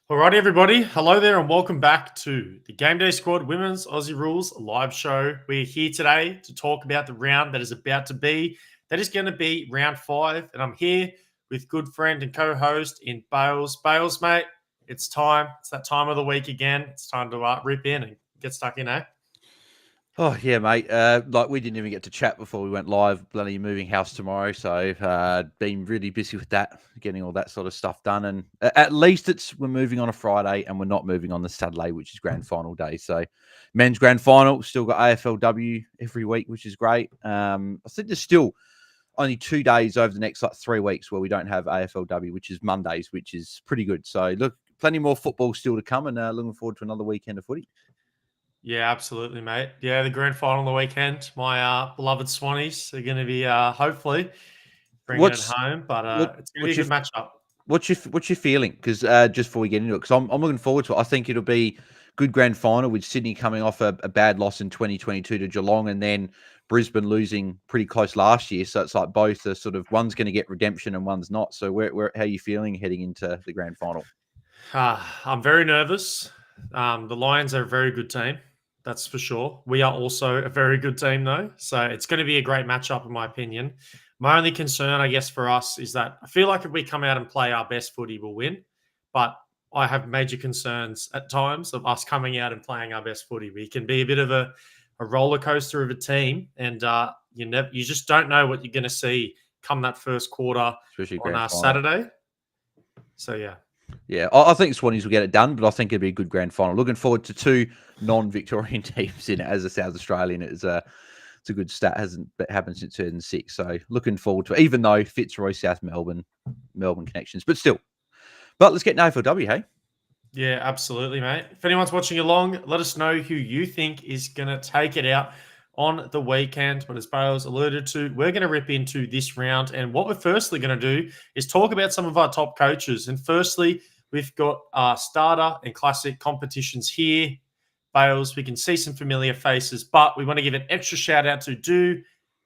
Alrighty, everybody. Hello there, and welcome back to the Game Day Squad Women's Aussie Rules live show. We're here today to talk about the round that is about to be. That is going to be round 5, and I'm here with good friend and co-host in Bales. Bales, mate, it's time. It's that time of the week again. It's time to rip in and get stuck in, eh? Oh, yeah, mate. We didn't even get to chat before we went live. Bloody moving house tomorrow. So been really busy with that, getting all that sort of stuff done. And at least we're moving on a Friday and we're not moving on the Saturday, which is grand final day. So men's grand final, still got AFLW every week, which is great. I think there's still only 2 days over the next 3 weeks where we don't have AFLW, which is Mondays, which is pretty good. So look, plenty more football still to come, and looking forward to another weekend of footy. Yeah, absolutely, mate. Yeah, the grand final on the weekend. My beloved Swannies are going to be hopefully bringing it What's home, but what? it's going to be a What's your good matchup. What's your feeling? Because just before we get into it, because I'm looking forward to it. I think it'll be good grand final with Sydney coming off a bad loss in 2022 to Geelong, and then Brisbane losing pretty close last year. So it's like both are sort of one's going to get redemption and one's not. So how are you feeling heading into the grand final? I'm very nervous. The Lions are a very good team, that's for sure. We are also a very good team, though. So it's going to be a great matchup, in my opinion. My only concern, I guess, for us is that I feel like if we come out and play our best footy, we'll win. But I have major concerns at times of us coming out and playing our best footy. We can be a bit of a roller coaster of a team, and you just don't know what you're going to see come that first quarter Especially on grand final. Saturday. So, yeah. Yeah, I think Swannies will get it done, but I think it'll be a good grand final. Looking forward to 2 non-Victorian teams in it. As a South Australian, it's a good stat. Hasn't happened since 2006. So looking forward to it, even though Fitzroy, South Melbourne connections, but still. But let's get an AFLW, hey? Yeah, absolutely, mate. If anyone's watching along, let us know who you think is going to take it out on the weekend. But as Bales alluded to, we're going to rip into this round. And what we're firstly going to do is talk about some of our top coaches. And firstly, we've got our starter and classic competitions here. Bales, we can see some familiar faces, but we want to give an extra shout out to Do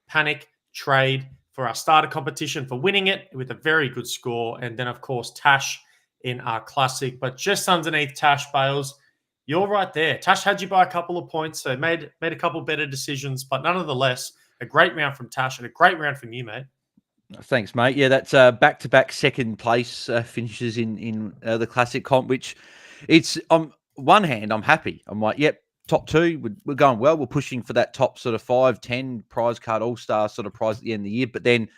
Panic Trade for our starter competition for winning it with a very good score. And then, of course, Tash in our classic. But just underneath Tash, Bales, you're right there. Tash had you by a couple of points, so made a couple better decisions, but nonetheless, a great round from Tash and a great round from you, mate. Thanks, mate. Yeah, that's back-to-back second place finishes in the classic comp, which it's on one hand, I'm happy. I'm like, yep, top 2, we're going well. We're pushing for that top sort of 5, 10 prize card all-star sort of prize at the end of the year. But then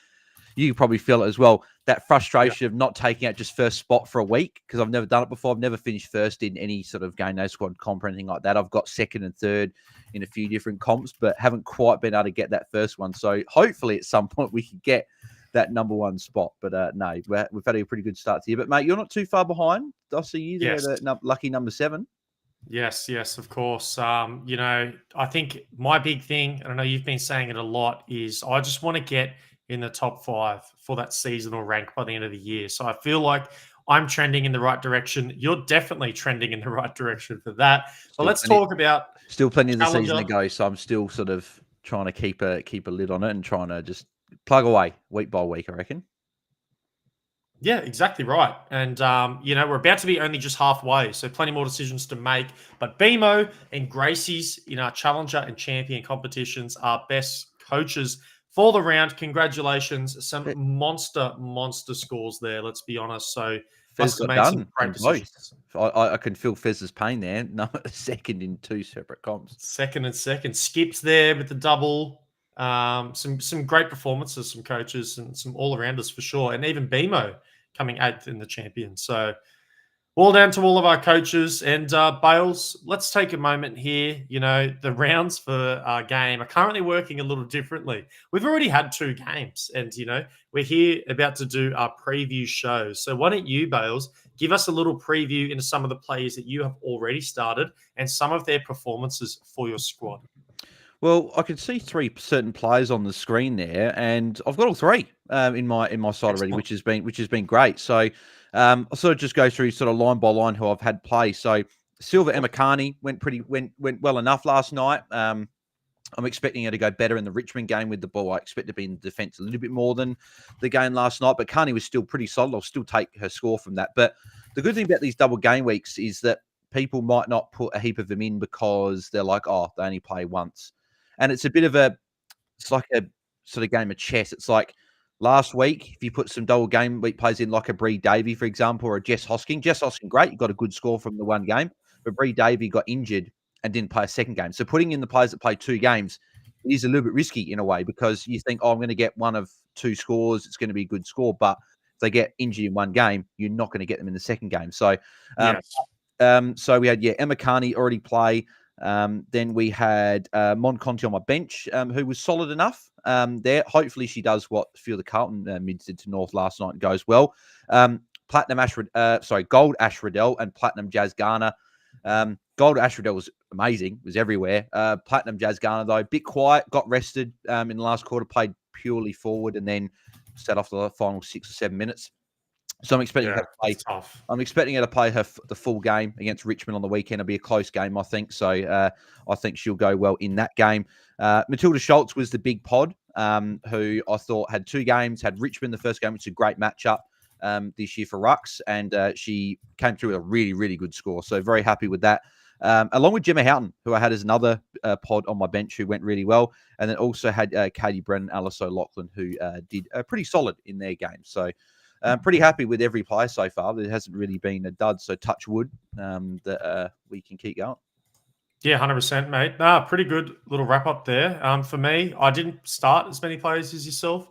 you probably feel it as well, that frustration of not taking out just first spot for a week, because I've never done it before. I've never finished first in any sort of Game Day Squad comp or anything like that. I've got second and third in a few different comps, but haven't quite been able to get that first one. So hopefully at some point we can get that number 1 spot. But no, we've had a pretty good start to here. But mate, you're not too far behind. I see you there, the lucky number 7. Yes, of course. I think my big thing, and I know you've been saying it a lot, is I just want to get in the top 5 for that seasonal rank by the end of the year. So I feel like I'm trending in the right direction. You're definitely trending in the right direction for that. But let's talk about still plenty of the season to go. So I'm still sort of trying to keep a lid on it and trying to just plug away week by week, I reckon. Yeah, exactly right. And, we're about to be only just halfway, so plenty more decisions to make. But BMO and Gracie's in our Challenger and Champion competitions are best coaches for the round. Congratulations. Some monster scores there, let's be honest. So Fez must have got made done some great decisions. I can feel Fez's pain there. No, second in 2 separate comps. Second and second. Skips there with the double. Some great performances, some coaches and some all-arounders for sure. And even BMO coming 8th in the champion. So well down to all of our coaches. And Bales, let's take a moment here. The rounds for our game are currently working a little differently. We've already had 2 games and, we're here about to do our preview shows. So why don't you, Bales, give us a little preview into some of the players that you have already started and some of their performances for your squad. Well, I can see 3 certain players on the screen there, and I've got all 3 in my side already, which has been great. So I'll sort of just go through sort of line by line who I've had play. So Silva Emma Carney went well enough last night. I'm expecting her to go better in the Richmond game with the ball. I expect to be in the defence a little bit more than the game last night, but Carney was still pretty solid. I'll still take her score from that. But the good thing about these double game weeks is that people might not put a heap of them in because they're like, oh, they only play once. And it's a bit of it's like a sort of game of chess. It's like last week, if you put some double game week plays in, like a Bree Davey, for example, or a Jess Hosking. Jess Hosking, great. You got a good score from the one game. But Bree Davey got injured and didn't play a second game. So putting in the players that play 2 games is a little bit risky in a way because you think, oh, I'm going to get one of 2 scores. It's going to be a good score. But if they get injured in one game, you're not going to get them in the second game. So, so we had, Emma Carney already play. Then we had Mon Conti on my bench, who was solid enough there. Hopefully she does what a few of the Carlton mids did to North last night and goes well. Gold Ash Riddell and Platinum Jazz Garner. Gold Ash Riddell was amazing, was everywhere. Platinum Jazz Garner, though, a bit quiet, got rested in the last quarter, played purely forward and then set off the final 6 or 7 minutes. So I'm expecting her to play. I'm expecting her to play the full game against Richmond on the weekend. It'll be a close game, I think. So I think she'll go well in that game. Matilda Schultz was the big pod, who I thought had 2 games. Had Richmond the first game, which is a great matchup this year for Rucks, and she came through with a really, really good score. So very happy with that. Along with Gemma Houghton, who I had as another pod on my bench, who went really well, and then also had Katie Brennan, Alice O'Loughlin, who did pretty solid in their game. So. Pretty happy with every player so far. There hasn't really been a dud, so touch wood that we can keep going. Yeah, 100%, mate. Pretty good little wrap up there. For me, I didn't start as many players as yourself.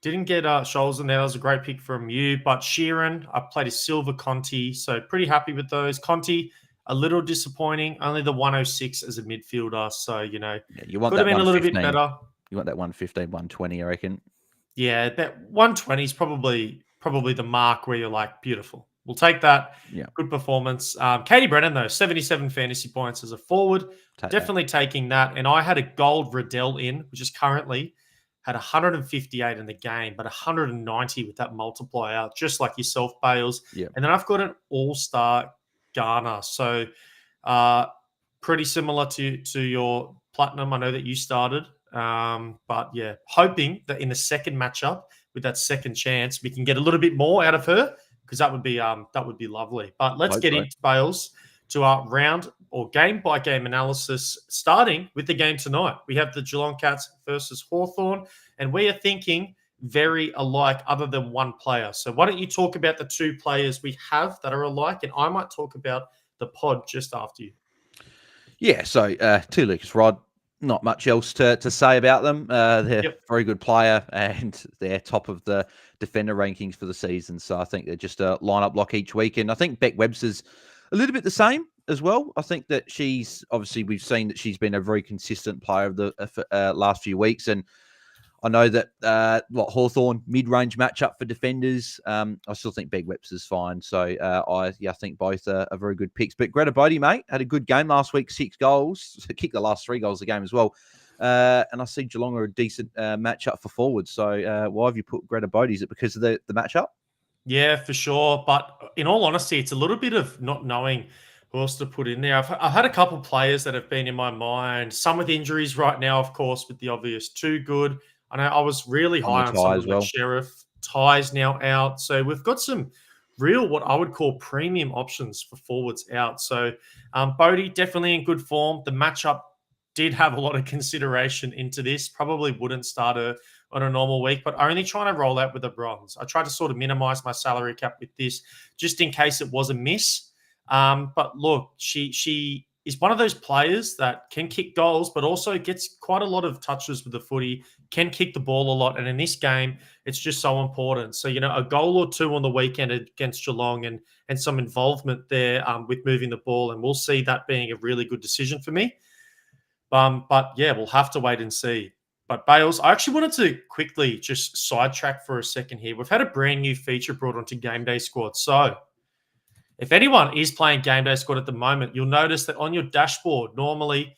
Didn't get Scholes in there. That was a great pick from you. But Sheeran, I played a Silver Conti, so pretty happy with those. Conti, a little disappointing. Only the 106 as a midfielder, so, you want could have been a little bit better. You want that 115, 120, I reckon. Yeah, that 120 is probably the mark where you're like, beautiful. We'll take that. Yeah. Good performance. Katie Brennan, though, 77 fantasy points as a forward. Definitely taking that. And I had a gold Riddell in, which is currently had 158 in the game, but 190 with that multiplier, just like yourself, Bales. Yeah. And then I've got an all-star Garner. So pretty similar to your Platinum. I know that you started. But yeah, hoping that in the second matchup with that second chance, we can get a little bit more out of her because that would be lovely. But let's get into Bales to our round or game by game analysis, starting with the game tonight. We have the Geelong Cats versus Hawthorn, and we are thinking very alike, other than one player. So why don't you talk about the 2 players we have that are alike, and I might talk about the pod just after you. Yeah. So to Lucas Rod. Not much else to say about them. They're a very good player and they're top of the defender rankings for the season. So I think they're just a lineup lock each week. And I think Beck Webster's a little bit the same as well. I think that we've seen that she's been a very consistent player of the last few weeks. And I know that Hawthorn mid-range matchup for defenders. I still think Beck Webster's fine. So I think both are very good picks. But Greta Bodie, mate, had a good game last week, 6 goals. Kicked the last 3 goals of the game as well. And I see Geelong are a decent matchup for forwards. So why have you put Greta Bodie? Is it because of the matchup? Yeah, for sure. But in all honesty, it's a little bit of not knowing who else to put in there. I've had a couple of players that have been in my mind. Some with injuries right now, of course, with the obvious Too Good. I know I was really high on someone like Sheriff. Ty's now out. So we've got some real, what I would call premium options for forwards out. So Bodie definitely in good form. The matchup did have a lot of consideration into this. Probably wouldn't start her on a normal week, but only trying to roll out with a bronze. I tried to sort of minimize my salary cap with this just in case it was a miss. But look, she is one of those players that can kick goals, but also gets quite a lot of touches with the footy, can kick the ball a lot. And in this game, it's just so important. So, a goal or 2 on the weekend against Geelong and some involvement there with moving the ball. And we'll see that being a really good decision for me. But yeah, we'll have to wait and see. But Bales, I actually wanted to quickly just sidetrack for a second here. We've had a brand new feature brought onto Game Day Squad. So if anyone is playing Game Day Squad at the moment, you'll notice that on your dashboard, normally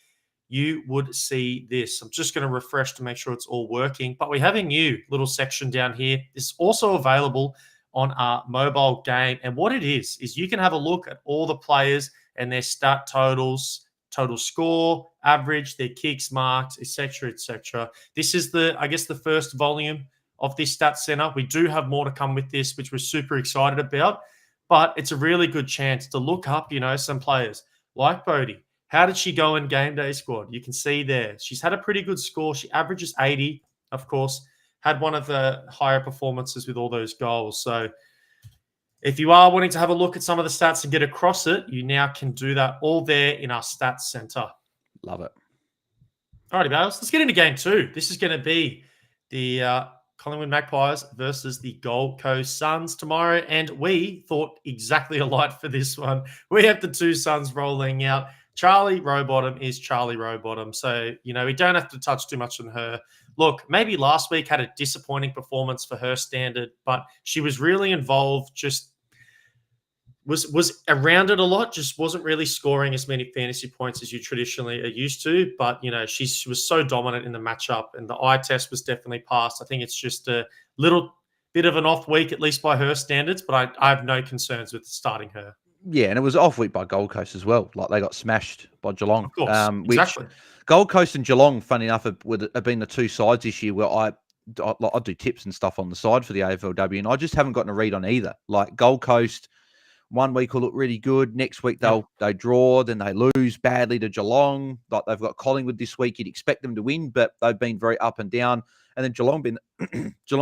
you would see this. I'm just going to refresh to make sure it's all working. But we have a new little section down here. It's also available on our mobile game. And what it is you can have a look at all the players and their stat totals, total score, average, their kicks marked, etc., etc. This is the first volume of this stat center. We do have more to come with this, which we're super excited about. But it's a really good chance to look up, some players like Bodie. How did she go in game day squad? You can see there. She's had a pretty good score. She averages 80, of course, had one of the higher performances with all those goals. So if you are wanting to have a look at some of the stats and get across it, you now can do that all there in our stats center. Love it. Alrighty, Bales. Let's get into game 2. This is going to be the Collingwood Magpies versus the Gold Coast Suns tomorrow. And we thought exactly alike for this one. We have the two Suns rolling out. Charlie Rowbottom is Charlie Rowbottom. So, we don't have to touch too much on her. Look, maybe last week had a disappointing performance for her standard, but she was really involved, just was around it a lot, just wasn't really scoring as many fantasy points as you traditionally are used to. But, she was so dominant in the matchup, and the eye test was definitely passed. I think it's just a little bit of an off week, at least by her standards, but I have no concerns with starting her. Yeah, and it was off week by Gold Coast as well. Like, they got smashed by Geelong. Of course, exactly. Which Gold Coast and Geelong, funny enough, have been the two sides this year where I do tips and stuff on the side for the AFLW, and I just haven't gotten a read on either. Like, Gold Coast, one week will look really good. Next week they draw, then they lose badly to Geelong. Like, they've got Collingwood this week. You'd expect them to win, but they've been very up and down. And then Geelong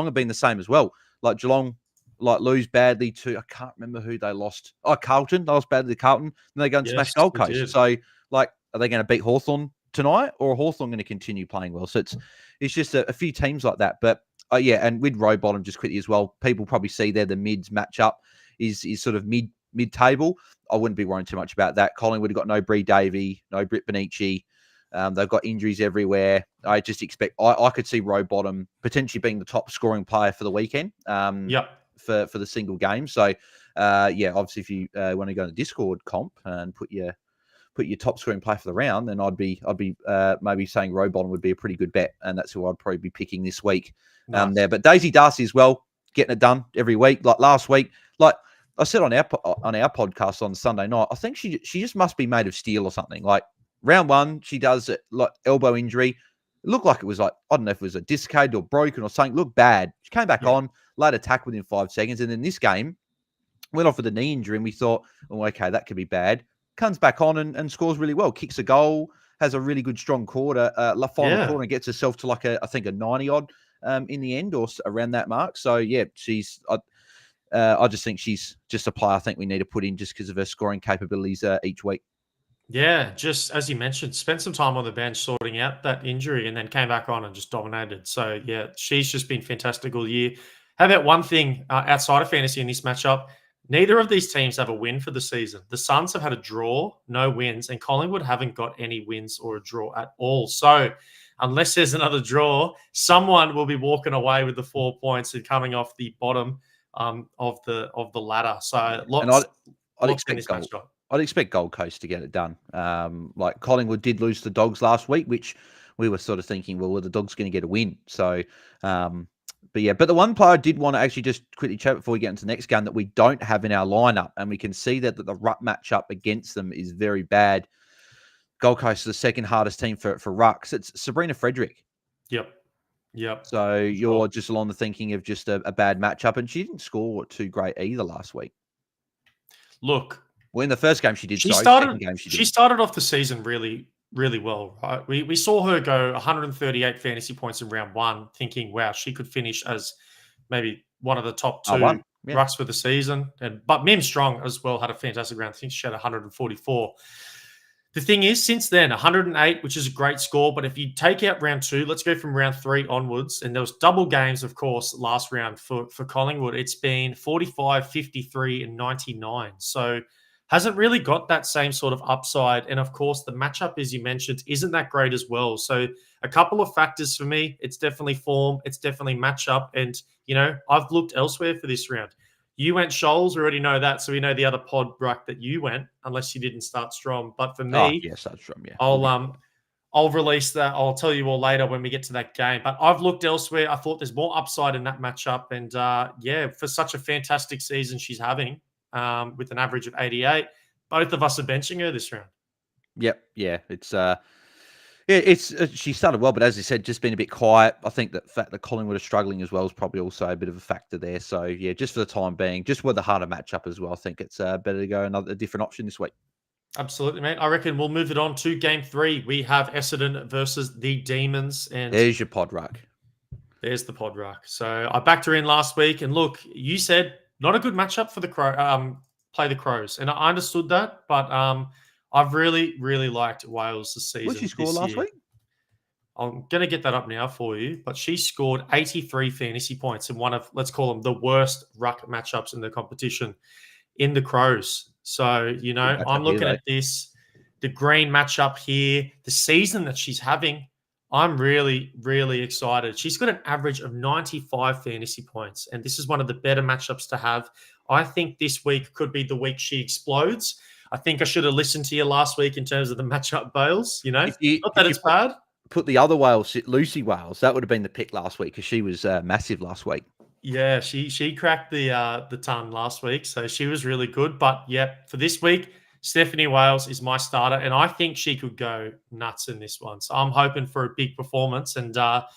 have been the same as well. Like, Geelong lose badly to, I can't remember who they lost. Oh, Carlton. They lost badly to Carlton. Then they go and smash Gold Coast. Did. So, are they going to beat Hawthorn tonight, or are Hawthorn going to continue playing well? So it's just a few teams like that. But and with Rowbottom, just quickly as well, people probably see there the mids matchup is sort of mid-table. I wouldn't be worrying too much about that. Collingwood have got no Bree Davey, no Britt Benici. They've got injuries everywhere. I just expect I could see Rowbottom potentially being the top scoring player for the weekend. For the single game. So obviously if you want to go to the Discord comp and put your top scoring player for the round, then I'd be maybe saying Rowbottom would be a pretty good bet, and that's who I'd probably be picking this week. Nice. There, but Daisy Darcy as well, getting it done every week. Like last week, like I said on our podcast on Sunday night, I think she just must be made of steel or something. Like round 1, she does it like elbow injury. It looked like it was like, I don't know if it was a dislocated or broken or something. It looked bad. She came back on, laid attack within 5 seconds, and then this game went off with a knee injury, and we thought, oh, okay, that could be bad. Comes back on and scores really well. Kicks a goal, has a really good strong quarter, final quarter, and gets herself to like I think a 90 odd in the end, or around that mark. So yeah, I just think she's just a player I think we need to put in just because of her scoring capabilities each week. Yeah, just as you mentioned, spent some time on the bench sorting out that injury and then came back on and just dominated. So, yeah, she's just been fantastic all year. How about one thing outside of fantasy in this matchup? Neither of these teams have a win for the season. The Suns have had a draw, no wins, and Collingwood haven't got any wins or a draw at all. So, unless there's another draw, someone will be walking away with the 4 points and coming off the bottom of the ladder. So, I'd expect Gold Coast to get it done. Like Collingwood did lose the Dogs last week, which we were sort of thinking, well, the Dogs going to get a win? So, but the one player I did want to actually just quickly chat before we get into the next game that we don't have in our lineup, and we can see that the ruck matchup against them is very bad. Gold Coast is the second hardest team for rucks. It's Sabrina Frederick. Yep. So you're just along the thinking of just a bad matchup, and she didn't score too great either last week. Look. Well, in the first game she did. She started off the season really, really well. Right? We saw her go 138 fantasy points in round 1, thinking, wow, she could finish as maybe one of the top 2 rucks for the season. But Mim Strong as well had a fantastic round. I think she had 144. The thing is, since then, 108, which is a great score. But if you take out round 2, let's go from round 3 onwards. And there was double games, of course, last round for Collingwood. It's been 45, 53, and 99. So hasn't really got that same sort of upside. And of course, the matchup, as you mentioned, isn't that great as well. So a couple of factors for me. It's definitely form. It's definitely matchup. And, I've looked elsewhere for this round. You went Scholes. We already know that. So we know the other pod ruck that you went, unless you didn't start strong. But for me, start strong, yeah. I'll release that. I'll tell you all later when we get to that game. But I've looked elsewhere. I thought there's more upside in that matchup. And for such a fantastic season she's having, with an average of 88. Both of us are benching her this round. Yep, yeah. It's Yeah, it's she started well, but as you said, just been a bit quiet. I think that fact that Collingwood are struggling as well is probably also a bit of a factor there. So yeah, just for the time being, just with the harder matchup as well, I think it's better to go a different option this week. Absolutely, mate. I reckon we'll move it on to game 3. We have Essendon versus the Demons, and There's your pod ruck. there's the pod ruck. So I backed her in last week, and look, you said not a good matchup for the play the Crows, and I understood that, but I've really liked Wales this What did she season score this last year. week? I'm gonna get that up now for you, but she scored 83 fantasy points in one of, let's call them, the worst ruck matchups in the competition in the Crows. So Good I'm matchup here looking though. at this, the green matchup here, the season that she's having. I'm really excited. She's got an average of 95 fantasy points, and this is one of the better matchups to have. I think this week could be the week she explodes. I think I should have listened to you last week in terms of the matchup, Bales. If you Not that if you it's bad. put the other Wales, Lucy Wales, that would have been the pick last week because she was massive last week. Yeah, she cracked the ton last week, so she was really good. But yeah, for this week, Stephanie Wales is my starter, and I think she could go nuts in this one. So I'm hoping for a big performance and a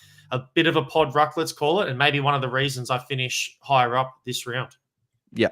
bit of a pod ruck, let's call it, and maybe one of the reasons I finish higher up this round. Yeah,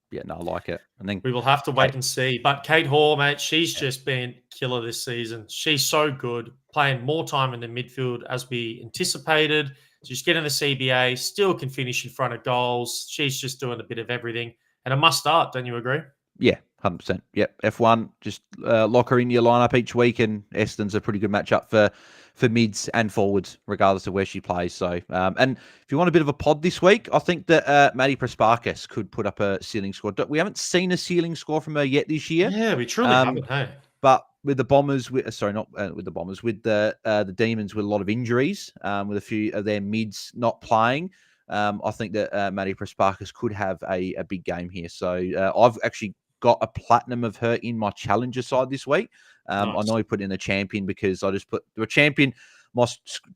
yeah, no, I like it. And then We will have to Kate, wait and see. But Kate Hall, mate, she's yeah, just been killer this season. She's so good, playing more time in the midfield as we anticipated. She's getting the CBA, still can finish in front of goals. She's just doing a bit of everything. And a must start, don't you agree? yeah, 100%. Yep, F1, just lock her in your lineup each week, and Eston's a pretty good matchup for mids and forwards, regardless of where she plays. So, and if you want a bit of a pod this week, I think that Maddie Prasparkas could put up a ceiling score. We haven't seen a ceiling score from her yet this year. Yeah, we truly haven't, hey? But with the Bombers, sorry, not with the Bombers, with the Demons with a lot of injuries, with a few of their mids not playing, I think that Maddie Prasparkas could have a big game here. So I've actually got a platinum of her in my challenger side this week. I Nice. know I put in a champion because I just put the champion. My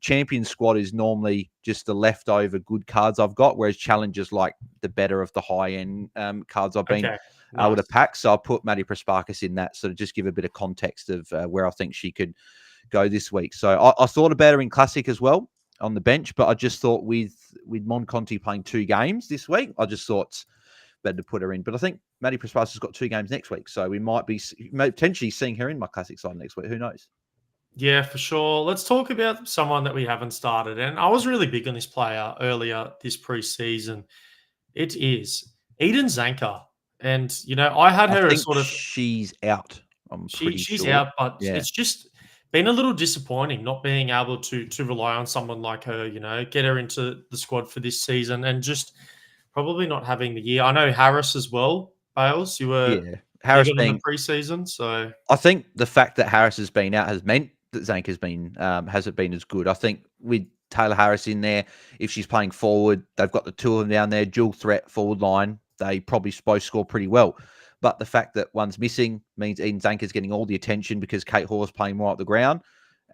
champion squad is normally just the leftover good cards I've got, whereas challengers like the better of the high end cards I've been Okay, able to nice. pack. So I put Maddie Prasparkas in that, so to just give a bit of context of where I think she could go this week. So I thought about her in Classic as well on the bench, but I just thought with Monconti playing 2 games this week, I just thought it's better to put her in. But I think Maddie Prasparkas has got 2 games next week, so we might be potentially seeing her in my Classic side next week. Who knows? Yeah, for sure. Let's talk about someone that we haven't started. And I was really big on this player earlier this preseason. It is Eden Zanker. And, I had I her as think sort of she's out. I'm pretty she's sure. out, but Yeah. it's just been a little disappointing not being able to rely on someone like her, get her into the squad for this season and just probably not having the year. I know Harris as well, Bales. You were Yeah. big Harris on the being preseason, so I think the fact that Harris has been out has meant that Zank has been hasn't been as good. I think with Taylor Harris in there, if she's playing forward, they've got the 2 of them down there, dual threat forward line. They probably both score pretty well. But the fact that one's missing means Eden Zank is getting all the attention because Kate Hall is playing more at the ground.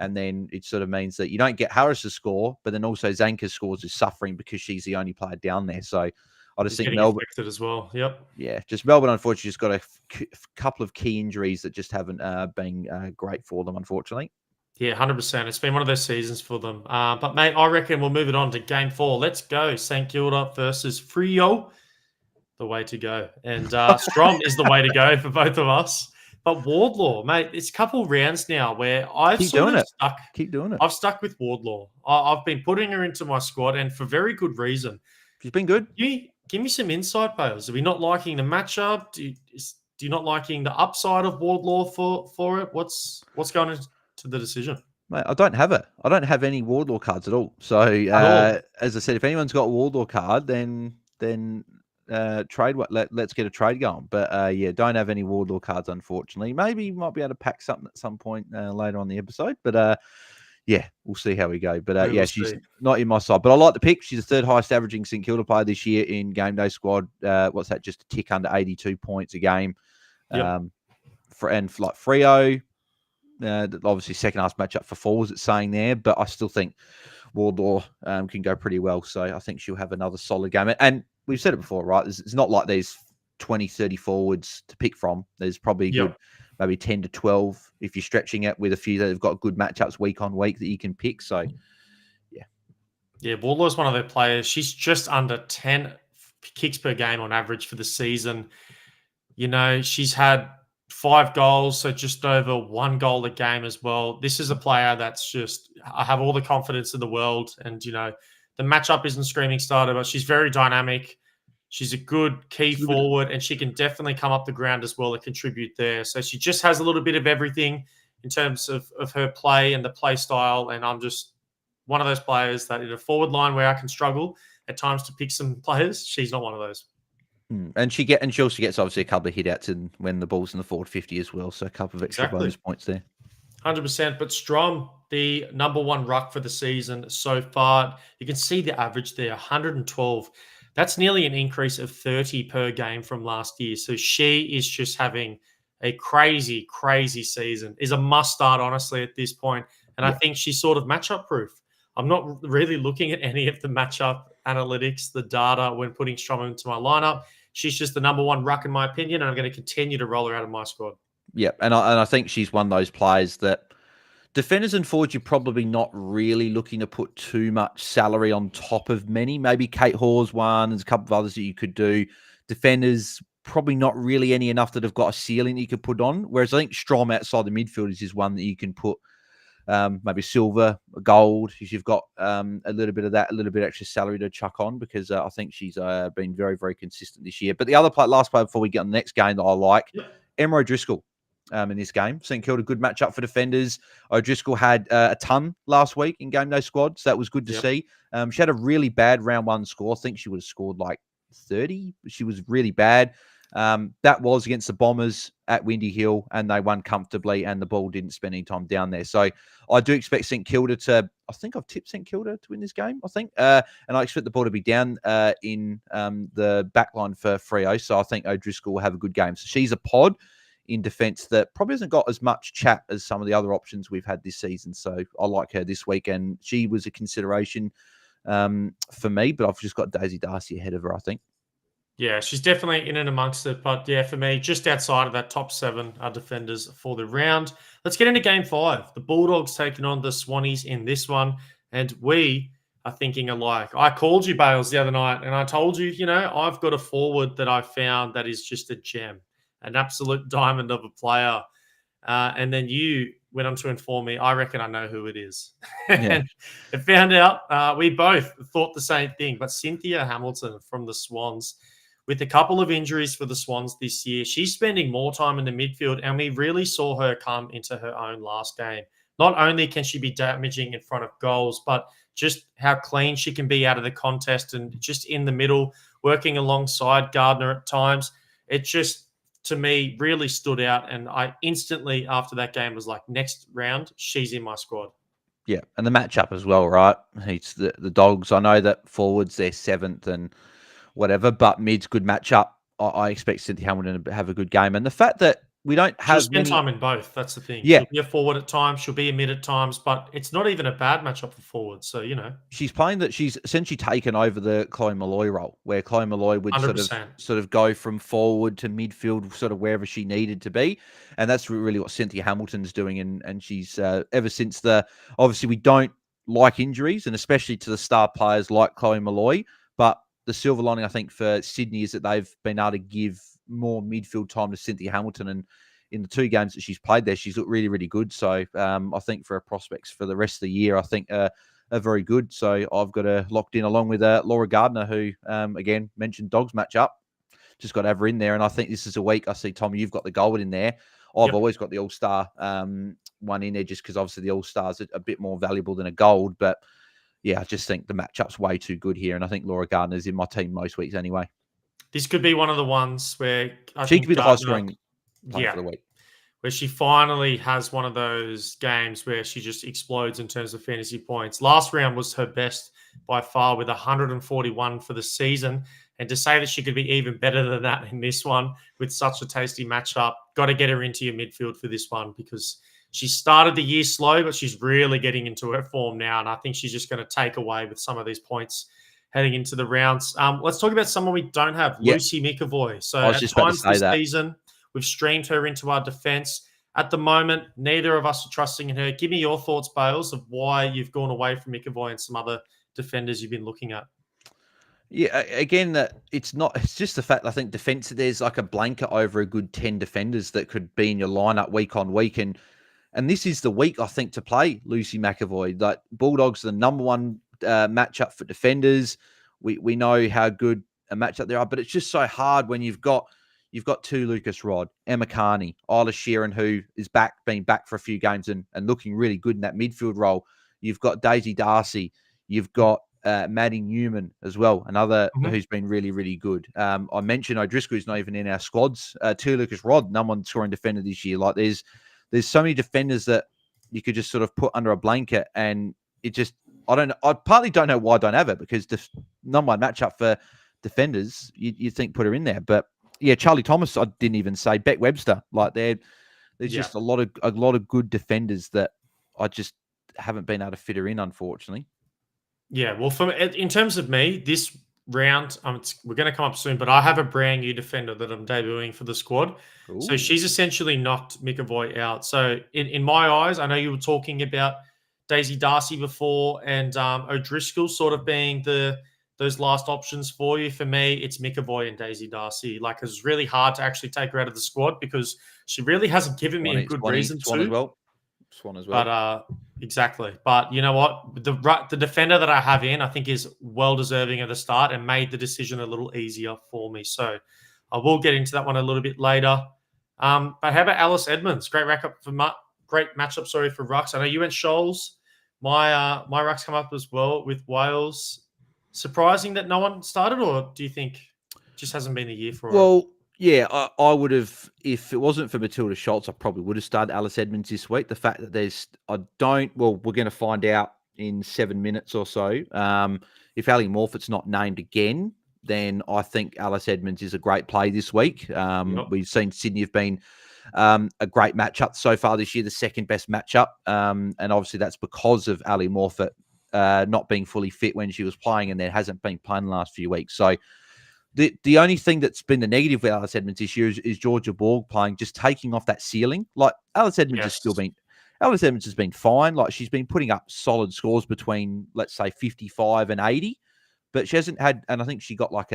And then it sort of means that you don't get Harris's score, but then also Zanka's scores is suffering because she's the only player down there. So I just he's think getting Melbourne, affected as well. Yep. yeah, just Melbourne, unfortunately, just got a couple of key injuries that just haven't been great for them, unfortunately. Yeah, 100%. It's been one of those seasons for them. But, mate, I reckon we'll move it on to game 4. Let's go. St Kilda versus Freo. The way to go. And Strom is the way to go for both of us. But Wardlaw, mate, it's a couple rounds now where I've Keep sort doing of it. stuck. Keep doing it. I've stuck with Wardlaw. I've been putting her into my squad, and for very good reason. She's been good. Give me some insight, Bales. Are we not liking the matchup? Do you not liking the upside of Wardlaw for it? What's going into the decision? Mate, I don't have it. I don't have any Wardlaw cards at all. So, At all? as I said, if anyone's got a Wardlaw card, then trade. Let's get a trade going. But yeah, don't have any Wardlaw cards, unfortunately. Maybe you might be able to pack something at some point later on the episode. But yeah, we'll see how we go. But We yeah, will she's see. not in my side. But I like the pick. She's the 3rd highest averaging St Kilda player this year in game day squad. What's that? Just a tick under 82 points a game. Yep. For like Freo. Obviously, second half matchup for forwards, it's saying there, but I still think Wardlaw can go pretty well. So I think she'll have another solid game. And we've said it before, right? It's not like there's 20, 30 forwards to pick from. There's probably a good Yep. maybe 10 to 12 if you're stretching it with a few that have got good matchups week on week that you can pick. So, yeah. Yeah, Wardlaw's one of their players. She's just under 10 kicks per game on average for the season. You know, she's had 5 goals, so just over 1 goal a game as well. This is a player that's just, I have all the confidence in the world. And, you know, the matchup isn't screaming starter, but she's very dynamic. She's a good key forward, and she can definitely come up the ground as well and contribute there. So she just has a little bit of everything in terms of her play and the play style. And I'm just one of those players that in a forward line where I can struggle at times to pick some players, she's not one of those. And she also gets obviously a couple of hit outs and when the ball's in the forward 50 as well. So a couple of extra bonus points there. 100%. But Strom, the number 1 ruck for the season so far, you can see the average there, 112. That's nearly an increase of 30 per game from last year. So she is just having a crazy, crazy season. Is a must start, honestly, at this point. And I think she's sort of matchup proof. I'm not really looking at any of the matchup analytics, the data when putting Strom into my lineup. She's just the number 1 ruck, in my opinion, and I'm going to continue to roll her out of my squad. Yeah, and I think she's one of those players that defenders and forwards, you're probably not really looking to put too much salary on top of many. Maybe Kate Hawes one, there's a couple of others that you could do. Defenders, probably not really any enough that have got a ceiling that you could put on. Whereas I think Strom outside the midfielders is one that you can put maybe silver, gold, if you've got a little bit of that, a little bit extra salary to chuck on, because I think she's been very, very consistent this year. But the other last player before we get on the next game that I like, Emma O'Driscoll. In this game, St Kilda, good matchup for defenders. O'Driscoll had a ton last week in game day squad, so that was good to see. She had a really bad round 1 score. I think she would have scored like 30. She was really bad. That was against the Bombers at Windy Hill, and they won comfortably, and the ball didn't spend any time down there. So I do expect St Kilda to, I think I've tipped St Kilda to win this game, I think. And I expect the ball to be down in the back line for Freo. So I think O'Driscoll will have a good game. So she's a pod in defence that probably hasn't got as much chat as some of the other options we've had this season. So I like her this week, and she was a consideration for me, but I've just got Daisy Darcy ahead of her, I think. Yeah, she's definitely in and amongst it. But yeah, for me, just outside of that top 7 are defenders for the round. Let's get into game 5. The Bulldogs taking on the Swannies in this one. And we are thinking alike. I called you, Bales, the other night, and I told you, you know, I've got a forward that I found that is just a gem. An absolute diamond of a player. And then you went on to inform me, I reckon I know who it is. And it found out we both thought the same thing. But Cynthia Hamilton from the Swans, with a couple of injuries for the Swans this year, she's spending more time in the midfield, and we really saw her come into her own last game. Not only can she be damaging in front of goals, but just how clean she can be out of the contest and just in the middle, working alongside Gardner at times. It just, to me, really stood out. And I instantly, after that game, was like, next round, she's in my squad. Yeah, and the matchup as well, right? It's the Dogs. I know that forwards, they're 7th and whatever, but mid's good matchup. I expect Cynthia Hamilton to have a good game. And the fact that we don't have She'll spend time in both. That's the thing. Yeah. She'll be a forward at times. She'll be a mid at times, but it's not even a bad matchup for forwards. So, you know. She's playing that she's essentially taken over the Chloe Malloy role, where Chloe Malloy would 100%. sort of go from forward to midfield, sort of wherever she needed to be. And that's really what Cynthia Hamilton's doing. And she's, ever since obviously we don't like injuries, and especially to the star players like Chloe Malloy, but the silver lining, I think, for Sydney is that they've been able to give more midfield time to Cynthia Hamilton. And in the 2 games that she's played there, she's looked really, really good. So I think for her prospects for the rest of the year, I think are very good. So I've got her locked in along with Laura Gardner, who, again, mentioned Dogs matchup. Just got to have her in there. And I think this is a week. I see, Tom, you've got the gold in there. I've always got the All-Star one in there just because obviously the All-Stars are a bit more valuable than a gold. But yeah, I just think the matchup's way too good here. And I think Laura Gardner's in my team most weeks anyway. This could be one of the ones where she could be the high scoring player for the week. Where she finally has one of those games where she just explodes in terms of fantasy points. Last round was her best by far with 141 for the season. And to say that she could be even better than that in this one with such a tasty matchup, got to get her into your midfield for this one because she started the year slow, but she's really getting into her form now. And I think she's just going to take away with some of these points heading into the rounds. Let's talk about someone we don't have, Lucy McAvoy. So at times this season, We've streamed her into our defense. At the moment, neither of us are trusting in her. Give me your thoughts, Bales, of why you've gone away from McAvoy and some other defenders you've been looking at. Yeah, again, that it's not. It's just the fact I think defense. There's like a blanket over a good 10 defenders that could be in your lineup week on week, and this is the week I think to play Lucy McAvoy. Like Bulldogs, are the number one matchup for defenders. We know how good a matchup they are, but it's just so hard when you've got two Lucas Rod, Emma Carney, Isla Sheeran, who is been back for a few games and looking really good in that midfield role. You've got Daisy Darcy. You've got Maddie Newman as well, another who's been really, really good. I mentioned O'Driscoll, who's not even in our squads. Two Lucas Rod, number one scoring defender this year. Like there's so many defenders that you could just sort of put under a blanket, and it just I partly don't know why I don't have it, because the number one matchup for defenders, you think put her in there, but yeah, Charlie Thomas, I didn't even say. Beck Webster, like there's just a lot of good defenders that I just haven't been able to fit her in, unfortunately. Yeah, well, in terms of me, this round, we're going to come up soon, but I have a brand new defender that I'm debuting for the squad. Ooh. So she's essentially knocked McAvoy out. So in my eyes, I know you were talking about Daisy Darcy before and O'Driscoll sort of being those last options for you. For me, it's McAvoy and Daisy Darcy. Like, it's really hard to actually take her out of the squad because she really hasn't given me a good reason Swan to. as well. Swan as well. But exactly. But you know what? The defender that I have in, I think, is well deserving of the start and made the decision a little easier for me. So I will get into that one a little bit later. But how about Alice Edmonds? Great matchup. Sorry, for Rucks. I know you went Shoals. My Rucks come up as well with Wales. Surprising that no one started, or do you think it just hasn't been the year for her? Well, yeah, I would have, if it wasn't for Matilda Schultz, I probably would have started Alice Edmonds this week. The fact that we're going to find out in 7 minutes or so. If Ali Morfitt's not named again, then I think Alice Edmonds is a great play this week. We've seen Sydney have been a great matchup so far this year, the second best matchup. And obviously that's because of Ali Morfitt not being fully fit when she was playing, and then hasn't been playing the last few weeks. So the only thing that's been the negative with Alice Edmonds this year is Georgia Borg playing, just taking off that ceiling. Like Alice Edmonds Alice Edmonds has been fine. Like she's been putting up solid scores between, let's say, 55 and 80, but she hasn't had, and I think she got like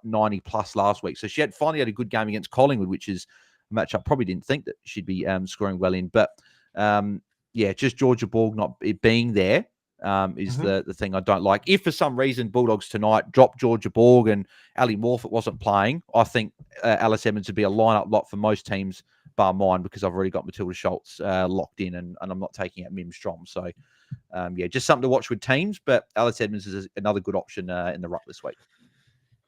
90 plus last week. So she finally had a good game against Collingwood, which is a match I probably didn't think that she'd be scoring well in. But just Georgia Borg not being there is the thing I don't like. If for some reason Bulldogs tonight dropped Georgia Borg and Ali Morfitt wasn't playing, I think Alice Edmonds would be a lineup lot for most teams, bar mine, because I've already got Matilda Schultz locked in, and I'm not taking out Mim Strom. So just something to watch with teams. But Alice Edmonds is another good option in the ruck this week.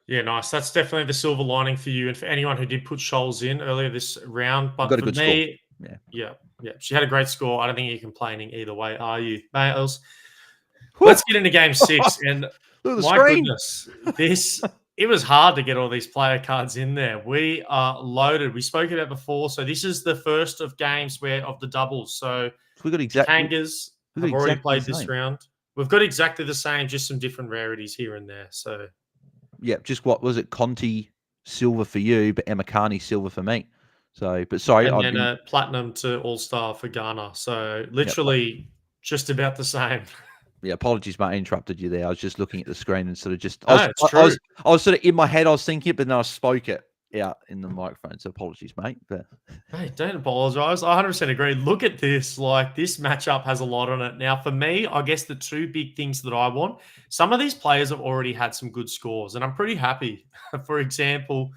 Yeah, nice. That's definitely the silver lining for you and for anyone who did put Scholes in earlier this round. But got a for good me, score. Yeah. She had a great score. I don't think you're complaining either way, are you, Bales? Let's get into game 6. And my goodness, it was hard to get all these player cards in there. We are loaded. We spoke about it before. So this is the first of games of the doubles. So we got Kangas have already played this round. We've got exactly the same, just some different rarities here and there. So yeah, just what was it? Conti silver for you, but Emma Carney silver for me. So, but sorry, and then a platinum to All-Star for Ghana. So literally just about the same. Yeah, apologies, mate. I interrupted you there. I was just looking at the screen and sort of just. I was sort of in my head. I was thinking it, but then I spoke it out in the microphone. So apologies, mate. But hey, don't apologize. I 100% agree. Look at this. Like, this matchup has a lot on it. Now, for me, I guess the two big things that I want. Some of these players have already had some good scores, and I'm pretty happy. For example,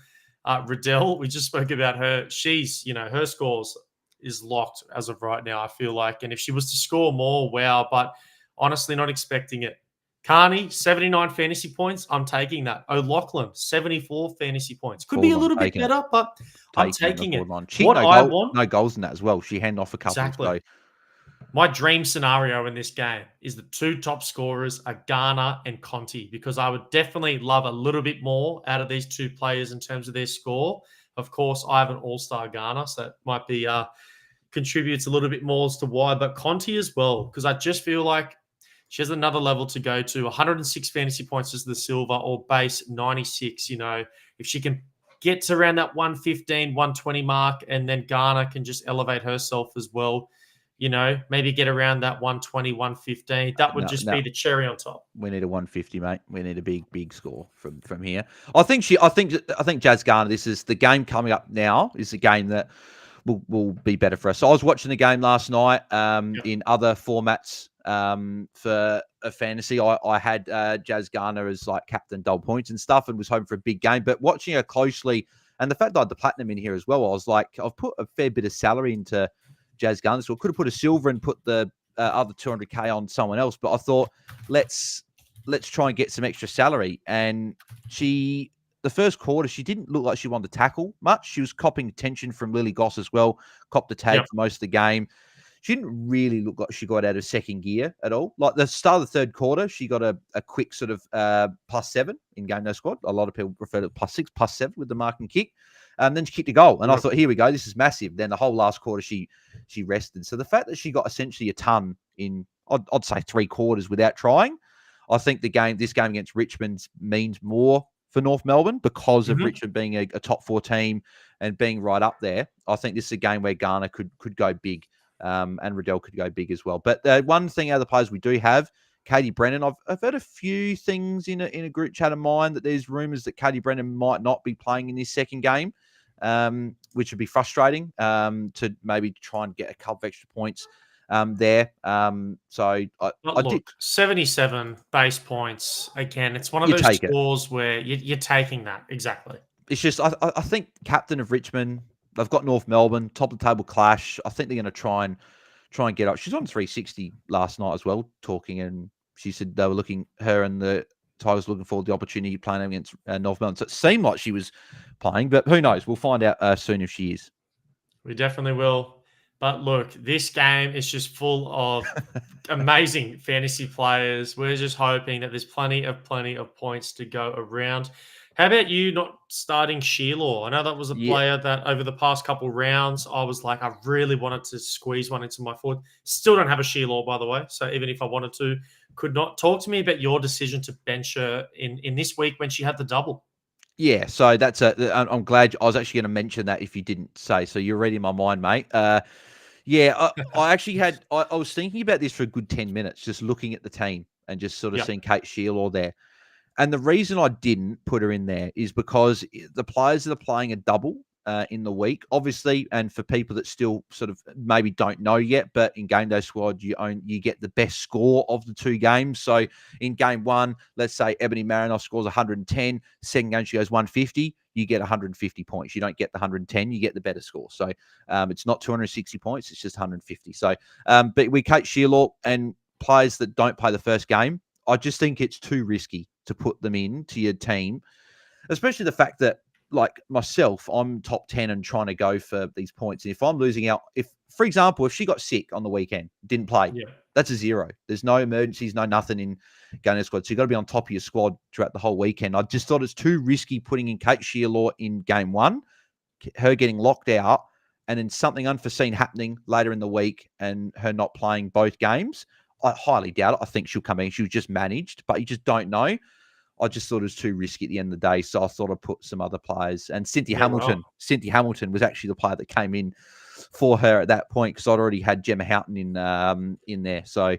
Riddell. We just spoke about her. She's, her scores is locked as of right now, I feel like. And if she was to score more, wow. But honestly, not expecting it. Carney, 79 fantasy points. I'm taking that. O'Loughlin, 74 fantasy points. Could be a little bit better, but I'm taking it. No goals in that as well. She handed off a couple. Exactly. So. My dream scenario in this game is the two top scorers are Garner and Conti, because I would definitely love a little bit more out of these two players in terms of their score. Of course, I have an all-star Garner, so that might be contributes a little bit more as to why. But Conti as well, because I just feel like she has another level to go to. 106 fantasy points is the silver, or base 96. If she can get to around that 115, 120 mark, and then Ghana can just elevate herself as well. Maybe get around that 120, 115. That would just be the cherry on top. We need a 150, mate. We need a big score from here. I think Jazz Garner, this is the game coming up now, is the game that will be better for us. So I was watching the game last night in other formats for a fantasy. I had Jazz Garner as like captain double points and stuff and was hoping for a big game. But watching her closely, and the fact that I had the platinum in here as well, I was like, I've put a fair bit of salary into Jazz Garner. So I could have put a silver and put the other 200K on someone else. But I thought, let's try and get some extra salary. And the first quarter, she didn't look like she wanted to tackle much. She was copping attention from Lily Goss as well, copped the tag for most of the game. She didn't really look like she got out of second gear at all. Like the start of the third quarter, she got a quick sort of +7 in game no squad. A lot of people refer to +6, +7 with the mark and kick. Then she kicked a goal. And I thought, here we go. This is massive. Then the whole last quarter, she rested. So the fact that she got essentially a ton in, I'd say 3 quarters without trying, I think this game against Richmond means more for North Melbourne because of Richmond being a top 4 team and being right up there. I think this is a game where Ghana could go big and Riddell could go big as well. But one thing out of the players we do have, Katie Brennan, I've heard a few things in a group chat of mine that there's rumours that Katie Brennan might not be playing in this second game, which would be frustrating to maybe try and get a couple of extra points there. So I did 77 base points. Again, it's one of those scores where you're taking that. Exactly. It's just, I think captain of Richmond, they've got North Melbourne, top of the table clash. I think they're going to try and get up. She's on 360 last night as well, talking, and she said they were her and the Tigers looking forward to the opportunity of playing against North Melbourne. So it seemed like she was playing, but who knows? We'll find out soon if she is. We definitely will. But look, this game is just full of amazing fantasy players. We're just hoping that there's plenty of points to go around. How about you not starting Sheila? I know that was a player that over the past couple rounds, I was like, I really wanted to squeeze one into my forward. Still don't have a Sheila, by the way. So even if I wanted to, could not. Talk to me about your decision to bench her in this week when she had the double. Yeah, so I'm glad I was actually going to mention that if you didn't say. So you're reading my mind, mate. I actually I was thinking about this for a good 10 minutes, just looking at the team and just sort of seeing Kate Sheila there. And the reason I didn't put her in there is because the players that are playing a double in the week, obviously, and for people that still sort of maybe don't know yet, but in Game Day Squad, you get the best score of the 2 games. So in game 1, let's say Ebony Marinoff scores 110, second game she goes 150, you get 150 points. You don't get the 110, you get the better score. So it's not 260 points, it's just 150. So, but we Kate Sheila and players that don't play the first game, I just think it's too risky to put them into your team, especially the fact that, like myself, I'm top 10 and trying to go for these points. And if I'm losing out, for example, if she got sick on the weekend, didn't play, that's a 0. There's no emergencies, no nothing in going to squad. So you've got to be on top of your squad throughout the whole weekend. I just thought it's too risky putting in Kate Sheila in game 1, her getting locked out, and then something unforeseen happening later in the week and her not playing both games. I highly doubt it. I think she'll come in. She was just managed, but you just don't know. I just thought it was too risky at the end of the day, so I thought I'd put some other players. And Cynthia Hamilton. Wow. Cynthia Hamilton was actually the player that came in for her at that point because I'd already had Gemma Houghton in there. So,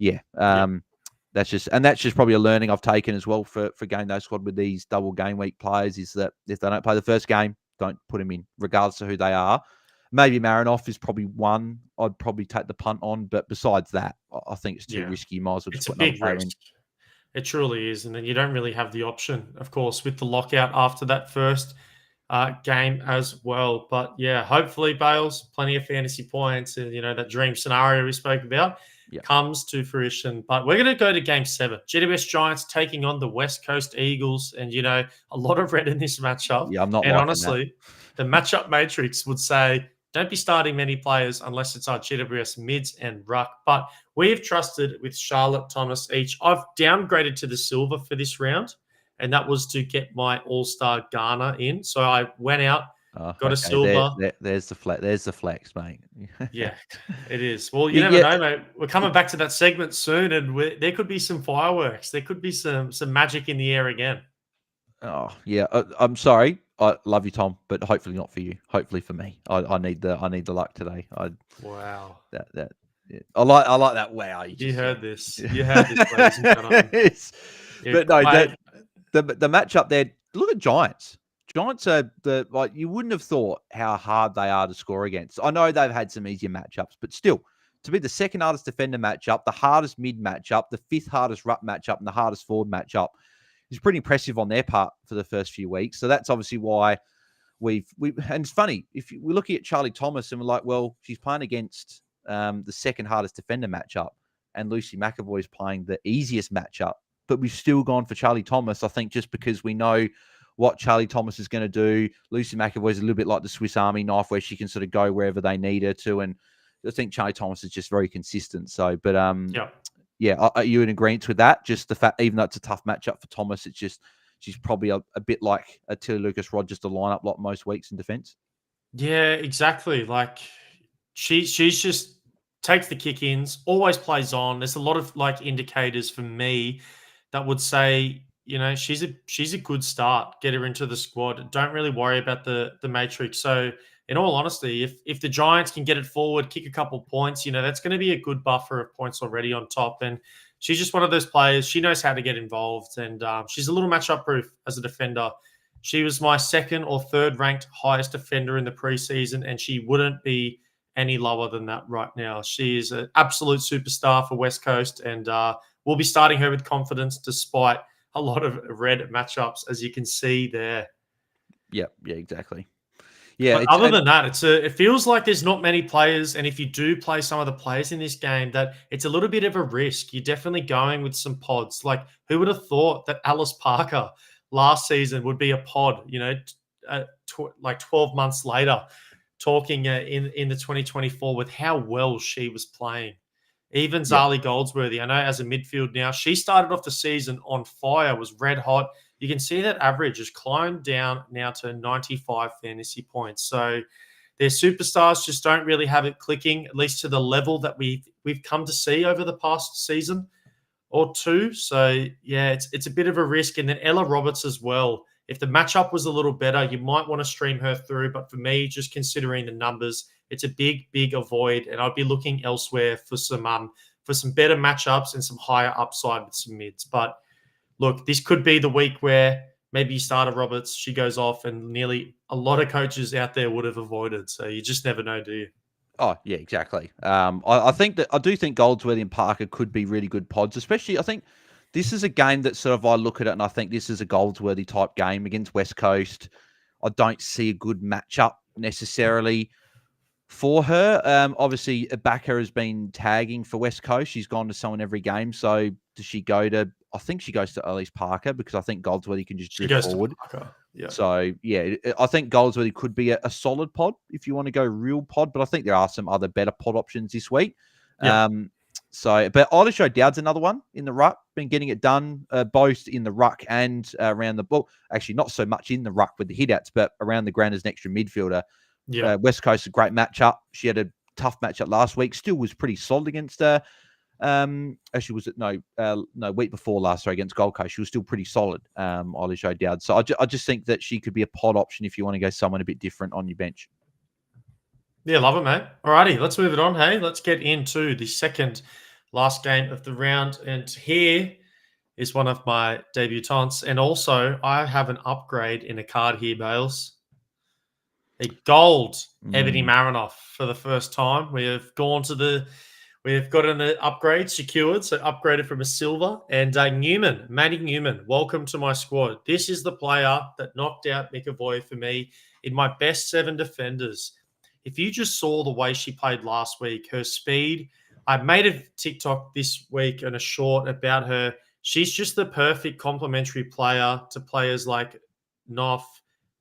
that's just probably a learning I've taken as well for Game Day Squad with these double game week players is that if they don't play the first game, don't put them in, regardless of who they are. Maybe Marinoff is probably one I'd probably take the punt on, but besides that, I think it's too risky. You might as well just put another player in. It truly is. And then you don't really have the option, of course, with the lockout after that first game as well. But yeah, hopefully, Bales, plenty of fantasy points and, that dream scenario we spoke about comes to fruition. But we're going to go to game 7. GWS Giants taking on the West Coast Eagles. And, a lot of red in this matchup. Yeah, I'm not. And honestly, the matchup matrix would say, don't be starting many players unless it's our GWS mids and ruck. But we've trusted with Charlotte Thomas each. I've downgraded to the silver for this round, and that was to get my all-star Ghana in. So I went out, got a silver. There's the flex. There's the flex, mate. Yeah, it is. Well, you never know, mate. We're coming back to that segment soon, and there could be some fireworks. There could be some magic in the air again. Oh, yeah. I'm sorry. I love you, Tom, but hopefully not for you. Hopefully for me. I need the luck today. Wow. That yeah. I like that. Wow, you You just yeah. heard this. You heard this, ladies and gentlemen. Yeah, But no, mate. the matchup there. Look at Giants. Giants are you wouldn't have thought how hard they are to score against. I know they've had some easier matchups, but still, to be the second hardest defender matchup, the hardest mid matchup, the fifth hardest ruck matchup, and the hardest forward matchup is pretty impressive on their part for the first few weeks. So that's obviously why we and it's funny if we're looking at Charlie Thomas and we're like, well, she's playing against the second hardest defender matchup, and Lucy McAvoy is playing the easiest matchup, but we've still gone for Charlie Thomas. I think just because we know what Charlie Thomas is going to do. Lucy McAvoy is a little bit like the Swiss Army knife, where she can sort of go wherever they need her to, and I think Charlie Thomas is just very consistent. So, but yeah, are you in agreement with that? Just the fact, even though it's a tough matchup for Thomas, it's just she's probably a bit like a Tilly Lucas Rogers to line up like most weeks in defence. Yeah, exactly. Like she's just takes the kick ins, always plays on. There's a lot of like indicators for me that would say, she's a good start. Get her into the squad. Don't really worry about the matrix. So in all honesty, if the Giants can get it forward, kick a couple points, that's going to be a good buffer of points already on top. And she's just one of those players. She knows how to get involved, and she's a little matchup proof as a defender. She was my second or third ranked highest defender in the preseason, and she wouldn't be any lower than that right now. She is an absolute superstar for West Coast, and we'll be starting her with confidence despite a lot of red matchups, as you can see there. Yeah, exactly. Yeah, But other than that, it feels like there's not many players, and if you do play some of the players in this game, that it's a little bit of a risk. You're definitely going with some pods. Like, who would have thought that Alice Parker last season would be a pod? Like 12 months later, talking in the 2024 with how well she was playing. Even Zali Goldsworthy, I know as a midfield now, she started off the season on fire, was red hot. You can see that average has climbed down now to 95 fantasy points. So their superstars just don't really have it clicking, at least to the level that we've come to see over the past season or two. So yeah, it's a bit of a risk. And then Ella Roberts as well. If the matchup was a little better, you might want to stream her through. But for me, just considering the numbers, it's a big avoid, and I'd be looking elsewhere for some better matchups and some higher upside with some mids. But look, this could be the week where maybe you start a Roberts, she goes off, and nearly a lot of coaches out there would have avoided. So you just never know, do you? Oh, yeah, exactly. I do think Goldsworthy and Parker could be really good pods, especially I think this is a game that sort of I look at it and I think this is a Goldsworthy type game against West Coast. I don't see a good matchup necessarily for her. Obviously, Ibaka has been tagging for West Coast. She's gone to someone every game. So does she go to? I think she goes to Elise Parker because I think Goldsworthy can just drift forward. Yeah. So yeah, I think Goldsworthy could be a solid pod if you want to go real pod. But I think there are some other better pod options this week. Yeah. But Olisho Dowd's another one in the ruck. Been getting it done both in the ruck and around the ball. Actually, not so much in the ruck with the hitouts, but around the ground as an extra midfielder. Yeah. West Coast, a great matchup. She had a tough matchup last week. Still was pretty solid against actually was it no week before last, sorry, against Gold Coast. She was still pretty solid, Olisho Dowd. So I just think that she could be a pod option if you want to go someone a bit different on your bench. Yeah, love it, mate. Alrighty, let's move it on. Hey, let's get into the second last game of the round. And here is one of my debutantes. And also, I have an upgrade in a card here, Bales. A gold Ebony Marinoff for the first time. We have got an upgrade secured, so upgraded from a silver. And Maddie Newman, welcome to my squad. This is the player that knocked out McAvoy for me in my best 7 defenders. If you just saw the way she played last week, her speed, I made a TikTok this week and a short about her. She's just the perfect complementary player to players like Knopf,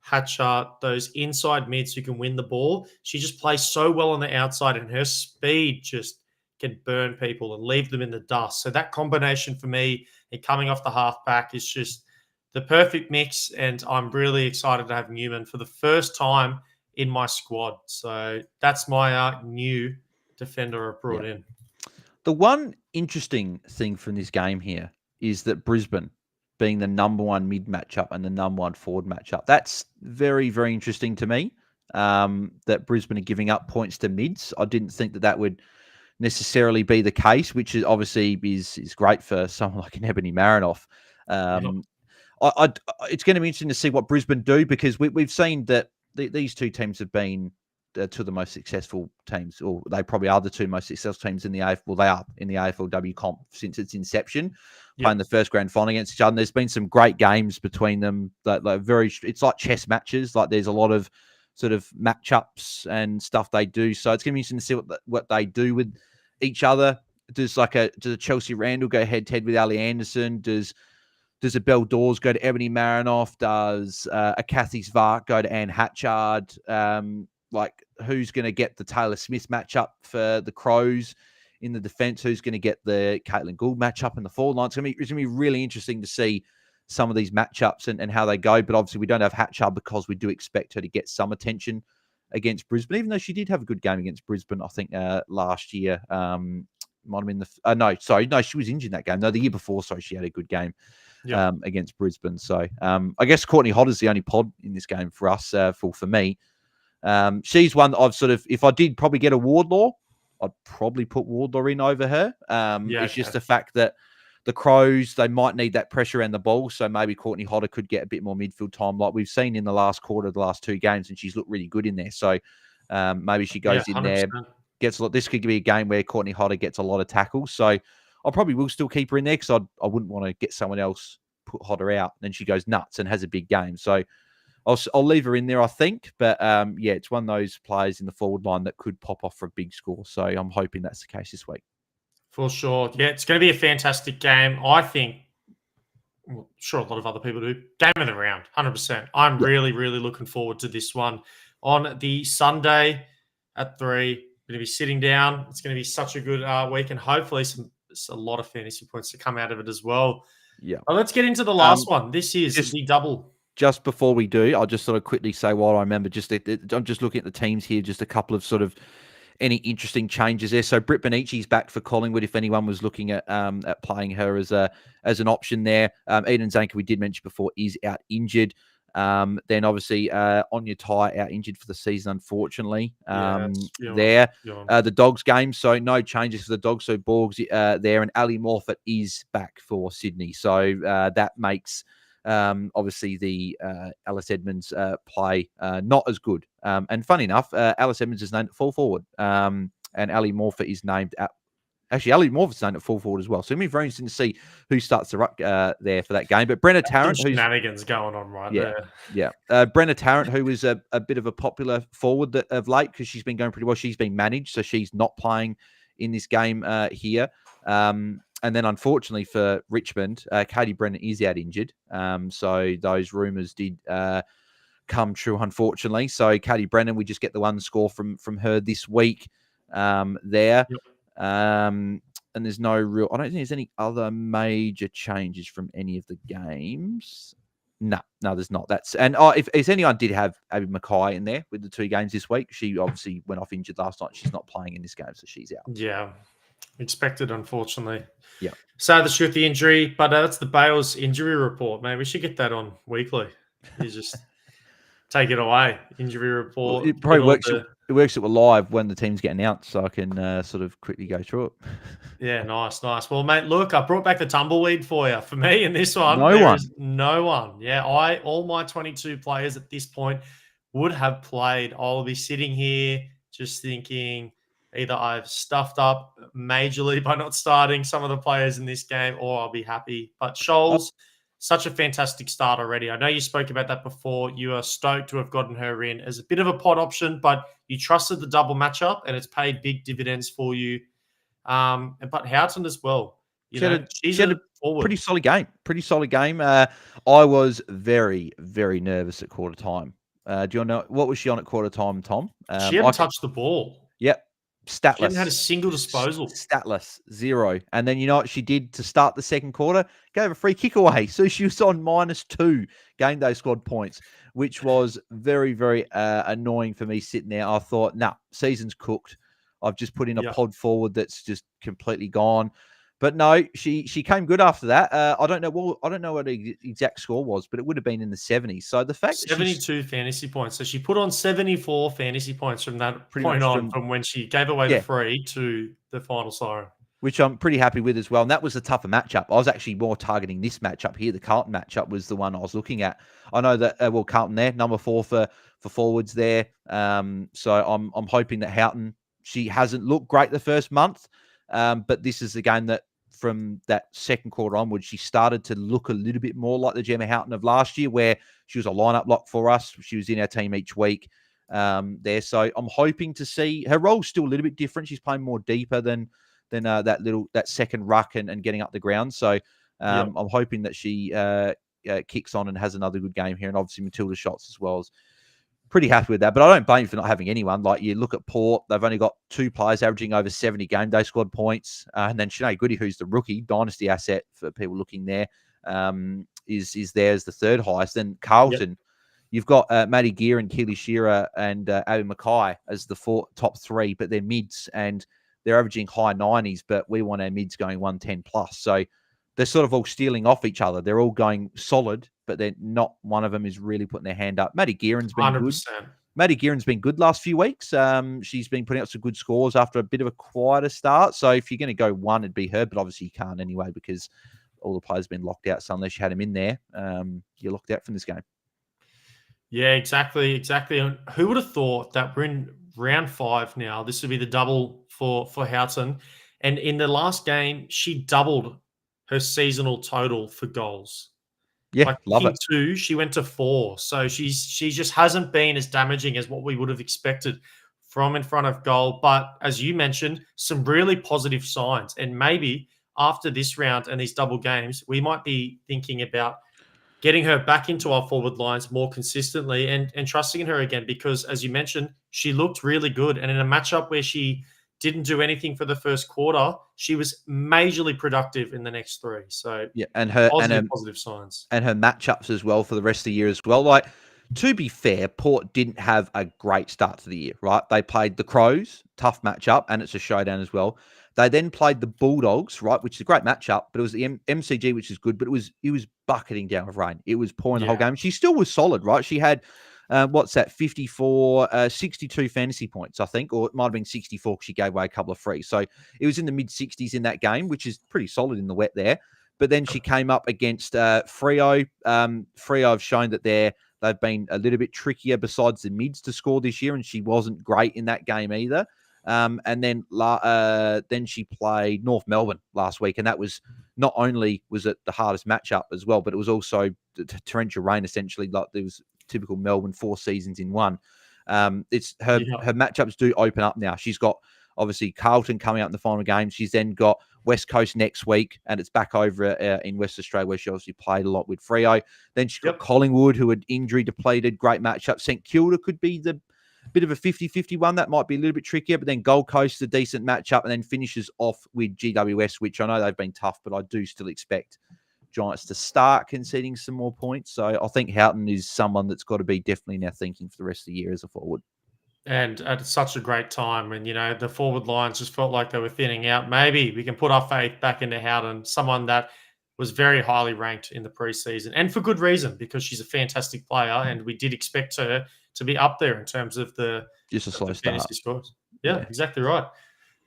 Hatchard, those inside mids who can win the ball. She just plays so well on the outside, and her speed just can burn people and leave them in the dust. So that combination for me and coming off the halfback is just the perfect mix, and I'm really excited to have Newman for the first time in my squad. So that's my new defender I brought in. The one interesting thing from this game here is that Brisbane being the number one mid matchup and the number one forward matchup. That's very, very interesting to me, that Brisbane are giving up points to mids. I didn't think that would necessarily be the case, which is obviously is great for someone like an Ebony Marinoff. Yeah. It's going to be interesting to see what Brisbane do, because we've seen that these two teams have been two of the most successful teams, or they probably are the two most successful teams in the AFL. Well, they are in the AFLW comp since its inception, playing the first grand final against each other. And there's been some great games between them. It's like chess matches. Like there's a lot of sort of matchups and stuff they do. So it's going to be interesting to see what they do with each other. Does a Chelsea Randall go head to head with Ali Anderson? Does a Belle Dawes go to Ebony Marinoff? Does a Kathy Svark go to Anne Hatchard? Who's going to get the Taylor Smith matchup for the Crows in the defence? Who's going to get the Caitlin Gould matchup in the forward line? It's going to be really interesting to see some of these matchups and how they go. But obviously, we don't have Hatchard because we do expect her to get some attention against Brisbane, even though she did have a good game against Brisbane, I think, last year. Might have been she was injured in that game. No, the year before, she had a good game against Brisbane. So I guess Courtney Hodder's the only pod in this game for us, for me. She's one that I've sort of, if I did probably get a Wardlaw, I'd probably put Wardlaw in over her. It's just the fact that the Crows, they might need that pressure around the ball. So maybe Courtney Hodder could get a bit more midfield time, like we've seen in the last quarter of the last two games, and she's looked really good in there. So maybe she goes in 100%. There, gets a lot. This could be a game where Courtney Hodder gets a lot of tackles. So I probably will still keep her in there, because I wouldn't want to get someone else, put Hodder out, and then she goes nuts and has a big game. So I'll leave her in there, I think. But it's one of those players in the forward line that could pop off for a big score. So I'm hoping that's the case this week. For sure. Yeah, it's going to be a fantastic game. I think, well, sure, a lot of other people do. Game of the round, 100%. I'm really, really looking forward to this one. On the Sunday at 3, we're going to be sitting down. It's going to be such a good week, and hopefully a lot of fantasy points to come out of it as well. Yeah. Well, let's get into the last one. This is the double. Just before we do, I'll just sort of quickly say what I remember. I'm just looking at the teams here, just a couple of sort of any interesting changes there. So Britt Bonici's back for Collingwood, if anyone was looking at playing her as an option there. Eden Zanker, we did mention before, is out injured. Then obviously Anya Tai out injured for the season, unfortunately. The Dogs game, so no changes for the Dogs. So Borg's there, and Ali Morfitt is back for Sydney. So that makes obviously the Alice Edmonds play not as good. And funny enough, Alice Edmonds is named at full forward, and Ali Morfitt is named at. Actually, Ali Morfitt's named at full forward as well. So it'll be very interesting to see who starts the ruck there for that game. But Brenna Tarrant, who's shenanigans going on there. Yeah. Brenna Tarrant, who is a bit of a popular forward of late, because she's been going pretty well. She's been managed, so she's not playing in this game here. And then, unfortunately for Richmond, Katie Brennan is out injured. So those rumours did come true, unfortunately. So Katie Brennan, we just get the one score from her this week there. Yep. And there's I don't think there's any other major changes from any of the games. No, there's not. If anyone did have Abby Mackay in there with the two games this week, she obviously went off injured last night. She's not playing in this game, so she's out. Yeah, expected, unfortunately. Yeah. So the truth, the injury, but that's the Bales injury report, man. We should get that on weekly. You just take it away. Injury report. Well, it probably works. It works. It will live when the teams get announced, so I can sort of quickly go through it. Yeah, nice. Well, mate, look, I brought back the tumbleweed for you. For me in this one, no one. Yeah, all my 22 players at this point would have played. I'll be sitting here just thinking either I've stuffed up majorly by not starting some of the players in this game, or I'll be happy. But Scholes, such a fantastic start already. I know you spoke about that before. You are stoked to have gotten her in as a bit of a pod option, but you trusted the double matchup, and it's paid big dividends for you. But Houghton as well. She's had a pretty solid game. I was very, very nervous at quarter time. Do you know what was she on at quarter time, Tom? She hadn't touched the ball. Yep. Statless. She hadn't had a single disposal. Statless. 0. And then you know what she did to start the second quarter? Gave a free kick away. So she was on -2 game day squad points, which was very, very annoying for me sitting there. I thought, season's cooked. I've just put in a pod forward that's just completely gone. But no, she came good after that. I don't know what the exact score was, but it would have been in the 70s. So the fact that she's 72 fantasy points. So she put on 74 fantasy points from that pretty point much on, from when she gave away the yeah, free to the final siren. which I'm pretty happy with as well. And that was the tougher matchup. I was actually more targeting this matchup here. The Carlton matchup was the one I was looking at. I know that Carlton there, number 4 for forwards there. So I'm hoping that Houghton, she hasn't looked great the first month, but this is the game that from that second quarter onwards, she started to look a little bit more like the Gemma Houghton of last year, where she was a lineup lock for us. She was in our team each week there. So I'm hoping to see her role's still a little bit different. She's playing more deeper than that second ruck and getting up the ground. So I'm hoping that she kicks on and has another good game here. And obviously Matilda Shots as well. Pretty happy with that, but I don't blame you for not having anyone. Like you look at Port, they've only got 2 players averaging over 70 game day squad points, and then Sinead Goody, who's the rookie dynasty asset for people looking there, is there as the 3rd highest. Then Carlton, you've got Maddie Gear and Keely Shearer and Abby Mackay as the top 3, but they're mids and they're averaging high 90s, but we want our mids going 110 plus. So they're sort of all stealing off each other. They're all going solid, but they're not. One of them is really putting their hand up. Maddie Gearon's been 100%. Good. Maddie Gearon's been good last few weeks. She's been putting out some good scores after a bit of a quieter start. So if you're going to go one, it'd be her, but obviously you can't anyway because all the players have been locked out. So unless you had him in there, you're locked out from this game. Yeah, exactly. And who would have thought that we're in round 5 now? This would be the double for Houghton. And in the last game, she doubled her seasonal total for goals. Yeah, love it. 2, she went to 4. So she just hasn't been as damaging as what we would have expected from in front of goal. But as you mentioned, some really positive signs. And maybe after this round and these double games, we might be thinking about getting her back into our forward lines more consistently and trusting in her again, because as you mentioned, she looked really good. And in a matchup where she didn't do anything for the first quarter, she was majorly productive in the next 3. So yeah, and her positive signs. And her matchups as well for the rest of the year as well. Like, to be fair, Port didn't have a great start to the year, right? They played the Crows, tough matchup, and it's a showdown as well. They then played the Bulldogs, right, which is a great matchup, but it was the MCG, which is good, but it was bucketing down with rain. It was pouring the whole game. She still was solid, right? She had, 62 fantasy points, I think, or it might have been 64 because she gave away a couple of free. So it was in the mid-60s in that game, which is pretty solid in the wet there. But then she came up against Freo. Freo have shown that they've been a little bit trickier besides the mids to score this year, and she wasn't great in that game either. And then she played North Melbourne last week, and that was not only was it the hardest matchup as well, but it was also torrential rain essentially. Like there was typical Melbourne 4 seasons in one. It's her matchups do open up now. She's got obviously Carlton coming out in the final game. She's then got West Coast next week, and it's back over in West Australia where she obviously played a lot with Freo. Then she's got Collingwood, who had injury depleted. Great matchup. St Kilda could be the bit of a 50-50 one. That might be a little bit trickier, but then Gold Coast is a decent matchup, and then finishes off with GWS, which I know they've been tough, but I do still expect Giants to start conceding some more points. So I think Houghton is someone that's got to be definitely now thinking for the rest of the year as a forward. And at such a great time, and the forward lines just felt like they were thinning out. Maybe we can put our faith back into Houghton, someone that was very highly ranked in the preseason, and for good reason, because she's a fantastic player, and we did expect her to be up there in terms of just a slow start scores. Yeah, exactly right.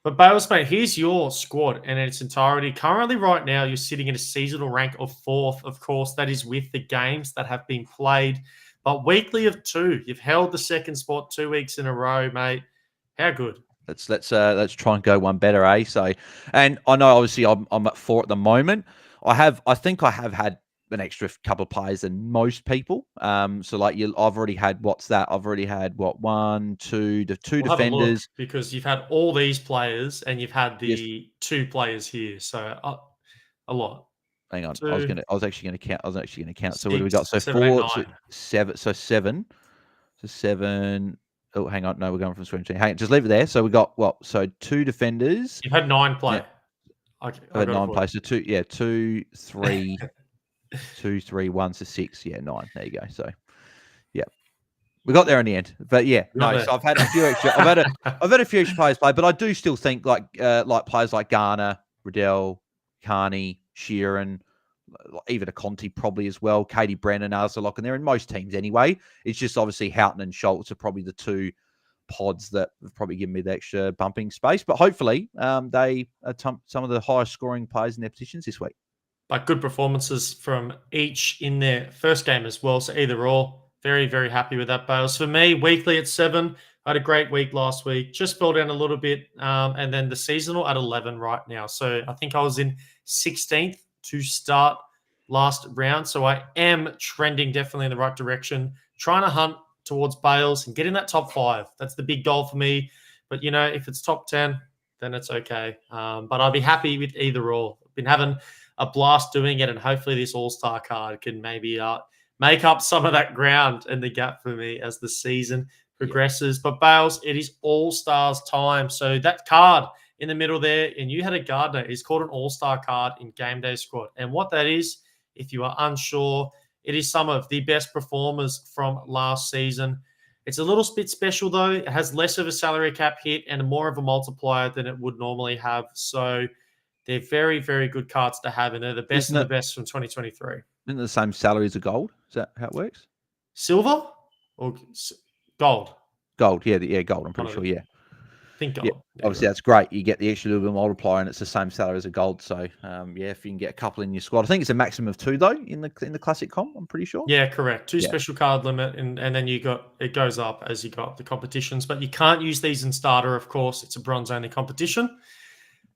But Bales, mate, here's your squad in its entirety. Currently, right now, you're sitting at a seasonal rank of 4th. Of course, that is with the games that have been played. But weekly of 2, you've held the second spot 2 weeks in a row, mate. How good? Let's try and go one better, eh? So, and I know obviously I'm at 4 at the moment. I think I have had an extra couple of players than most people. So like I've already had I've already had 1, 2, the 2 defenders, because you've had all these players and you've had the 2 players here. So a lot. Hang on, 2, I was actually going to count. 6, So what do we got? So 7, 4, 7. So 7. So 7. Oh, hang on. No, we're going from screen. Hang on, just leave it there. So we got what? So 2 defenders. You've had 9 players. Yeah. Okay, I had 9 players. So 2, 3, 2, 3, 1, so 6. Yeah, 9. There you go. So, yeah, we got there in the end. But yeah, no. So I've had a few extra. I've had a few extra players play, but I do still think like players like Garner, Riddell, Carney, Sheeran, even a Conti probably as well. Katie Brennan, Arzelok, and they're in most teams anyway. It's just obviously Houghton and Schultz are probably the two pods that have probably given me the extra bumping space. But hopefully they are some of the highest scoring players in their positions this week. But good performances from each in their first game as well. So either or. Very, very happy with that, Bales. For me, weekly at 7. I had a great week last week. Just fell down a little bit. And then the seasonal at 11 right now. So I think I was in 16th to start last round. So I am trending definitely in the right direction. Trying to hunt towards Bales and get in that top 5. That's the big goal for me. But, if it's top 10, then it's okay. But I'll be happy with either or. I've been having a blast doing it, and hopefully this all-star card can maybe make up some of that ground and the gap for me as the season progresses. Yeah. But Bales, it is all-stars time. So that card in the middle there, and you had a Gardner, is called an all-star card in Game Day Squad. And what that is, if you are unsure, it is some of the best performers from last season. It's a little bit special, though. It has less of a salary cap hit and more of a multiplier than it would normally have. So they're very, very good cards to have, and they're the best of the best from 2023. Isn't it the same salary as a gold? Is that how it works? Silver or gold? Gold, yeah, gold. I'm pretty sure, yeah. I think gold. Yeah, obviously, that's great. You get the extra little bit of multiplier, and it's the same salary as a gold. So, if you can get a couple in your squad, I think it's a maximum of 2 though in the classic comp. I'm pretty sure. Yeah, correct. 2 special card limit, and then it goes up as you got the competitions. But you can't use these in starter, of course. It's a bronze only competition.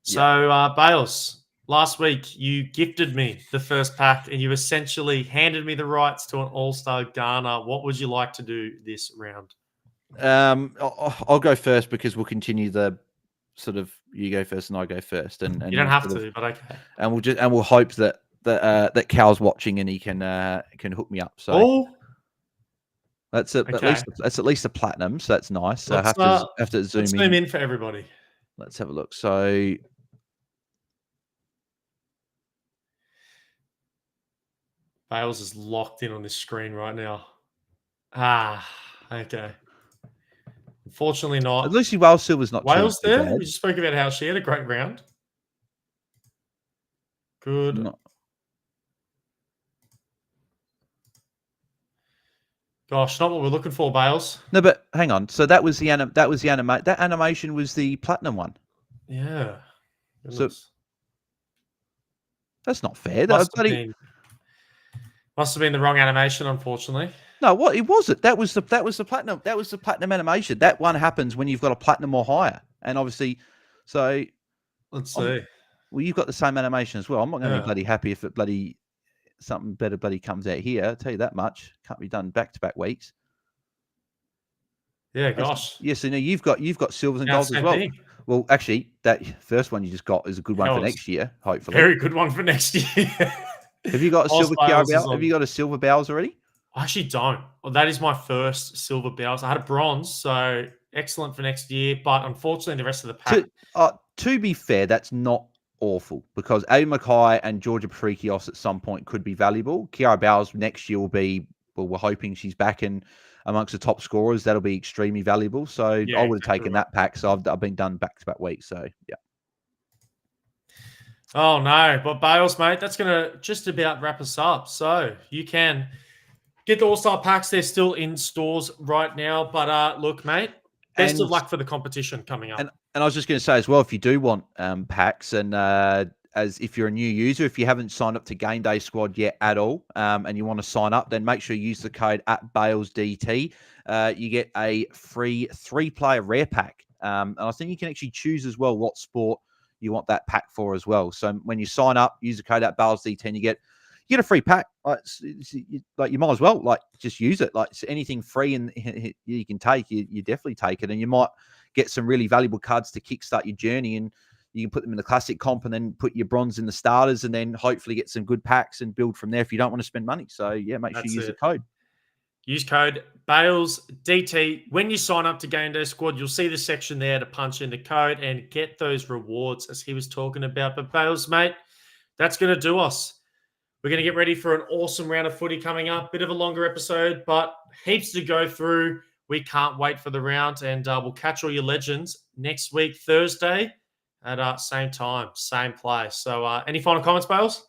So, Bales. Last week, you gifted me the first pack, and you essentially handed me the rights to an all-star Ghana. What would you like to do this round? I'll go first because we'll continue the sort of you go first and I go first, and you don't have to, but okay. And we'll hope that Cal's watching and he can hook me up. So that's at least a platinum, so that's nice. So I have to zoom in for everybody. Let's have a look. So. Bales is locked in on this screen right now. Okay. Unfortunately not. At least Wales Silver's not Wales there. Bad. We just spoke about how she had a great round. Good. No. Gosh, not what we're looking for, Bales. No, but hang on. So that was the that animation was the platinum one. Yeah. So that's not fair. Must have been the wrong animation, unfortunately. No, what it wasn't. That was the platinum. That was the platinum animation. That one happens when you've got a platinum or higher, and obviously, so let's see. Well, you've got the same animation as well. I'm not going to be bloody happy if it something better comes out here. I'll tell you that much. Can't be done back-to-back weeks. Yeah, gosh. Yes, so you've got silvers and golds as well. Thing. Well, actually, that first one you just got is a good one for next year. Hopefully, very good one for next year. Have you got a silver Bales? Have you got a silver Bales already? I actually don't. Well, that is my first silver Bales. I had a bronze, so excellent for next year. But unfortunately, the rest of the pack. To be fair, that's not awful because A. Mackay and Georgia Patrikios at some point could be valuable. Kiara Bales next year will be. Well, we're hoping she's back in amongst the top scorers. That'll be extremely valuable. So I would have taken that pack. So I've been done back-to-back weeks. So yeah. Oh, no. But Bales, mate, that's going to just about wrap us up. So you can get the All-Star packs. They're still in stores right now. But look, mate, best of luck for the competition coming up. And I was just going to say as well, if you do want packs and as if you're a new user, if you haven't signed up to Game Day Squad yet at all and you want to sign up, then make sure you use the code @BalesDT. You get a free 3-player rare pack. And I think you can actually choose as well what sport you want that pack for as well. So when you sign up, use the code @BalesDT and you get a free pack. Like you might as well just use it. Like anything free and you can take, you definitely take it. And you might get some really valuable cards to kickstart your journey, and you can put them in the classic comp and then put your bronze in the starters and then hopefully get some good packs and build from there if you don't want to spend money. So yeah, make sure you use the code. Use code BalesDT. When you sign up to Game Day Squad, you'll see the section there to punch in the code and get those rewards as he was talking about. But Bales, mate, that's going to do us. We're going to get ready for an awesome round of footy coming up. Bit of a longer episode, but heaps to go through. We can't wait for the round, and we'll catch all your legends next week, Thursday. at same time, same place. So, any final comments, Bales?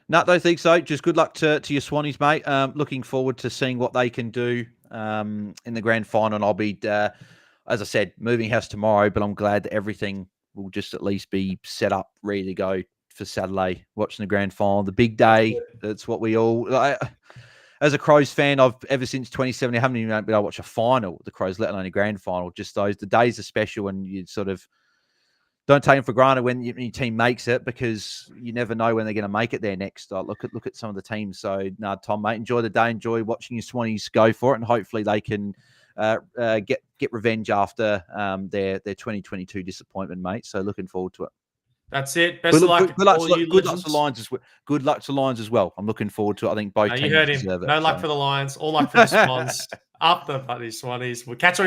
No, don't think so. Just good luck to your Swannies, mate. Looking forward to seeing what they can do in the grand final. And I'll be, as I said, moving house tomorrow, but I'm glad that everything will just at least be set up, ready to go for Saturday, watching the grand final, the big day. That's what we all... as a Crows fan, I've ever since 2017, I haven't even been able to watch a final, the Crows, let alone a grand final. Just the days are special, and you sort of don't take them for granted when your team makes it, because you never know when they're going to make it there next. Look at some of the teams. So, no, Tom, mate, enjoy the day. Enjoy watching your Swannies go for it, and hopefully they can get revenge after their 2022 disappointment, mate. So, looking forward to it. That's it. Best of luck. Good luck to Lions as well. Good luck to Lions as well. I'm looking forward to it. I think both teams you heard him. deserve it. No luck for the Lions. All luck for the Swans. Up the bloody Swannies. We'll catch you.